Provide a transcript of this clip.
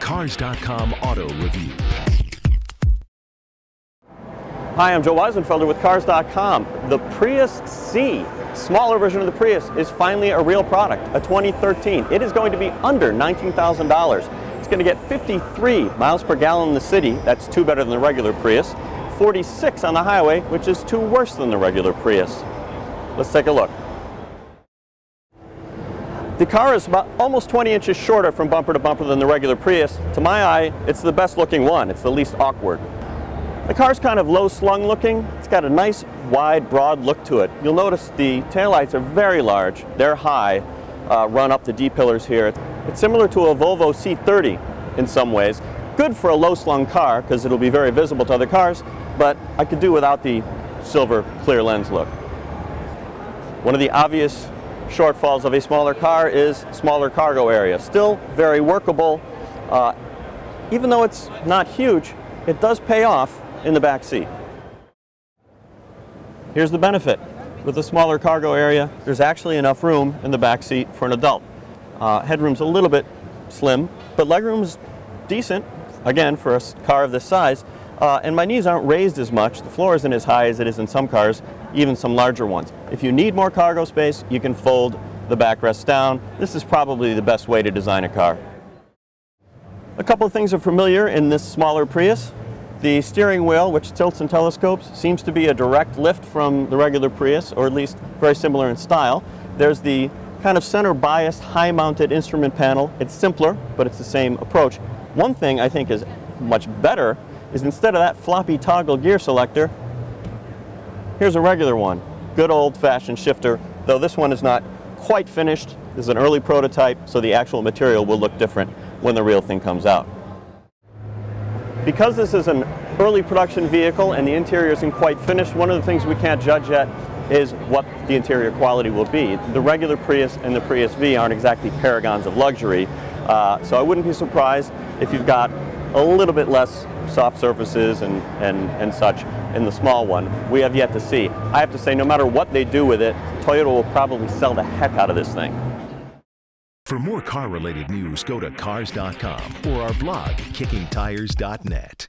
Cars.com Auto Review. Hi, I'm Joe Weisenfelder with Cars.com. The Prius C, smaller version of the Prius, is finally a real product, a 2013. It is going to be under $19,000. It's going to get 53 miles per gallon in the city. That's 2 better than the regular Prius. 46 on the highway, which is 2 worse than the regular Prius. Let's take a look. The car is about almost 20 inches shorter from bumper to bumper than the regular Prius. To my eye, it's the best looking one. It's the least awkward. The car's kind of low slung looking. It's got a nice, wide, broad look to it. You'll notice the taillights are very large. They're high, run up the D-pillars here. It's similar to a Volvo C30 in some ways. Good for a low slung car because it'll be very visible to other cars, but I could do without the silver clear lens look. One of the obvious shortfalls of a smaller car is smaller cargo area. Still very workable. Even though it's not huge, it does pay off in the back seat. Here's the benefit. With a smaller cargo area, there's actually enough room in the back seat for an adult. Headroom's a little bit slim, but legroom's decent, again, for a car of this size. And my knees aren't raised as much. The floor isn't as high as it is in some cars, even some larger ones. If you need more cargo space, you can fold the backrest down. This is probably the best way to design a car. A couple of things are familiar in this smaller Prius. The steering wheel, which tilts and telescopes, seems to be a direct lift from the regular Prius, or at least very similar in style. There's the kind of center biased, high-mounted instrument panel. It's simpler, but it's the same approach. One thing I think is much better is instead of that floppy toggle gear selector, here's a regular one. Good old-fashioned shifter, though this one is not quite finished. This is an early prototype, so the actual material will look different when the real thing comes out. Because this is an early production vehicle and the interior isn't quite finished, one of the things we can't judge yet is what the interior quality will be. The regular Prius and the Prius V aren't exactly paragons of luxury, so I wouldn't be surprised if you've got a little bit less soft surfaces and such in the small one. We have yet to see. I have to say, no matter what they do with it, Toyota will probably sell the heck out of this thing. For more car-related news, go to Cars.com or our blog, KickingTires.net.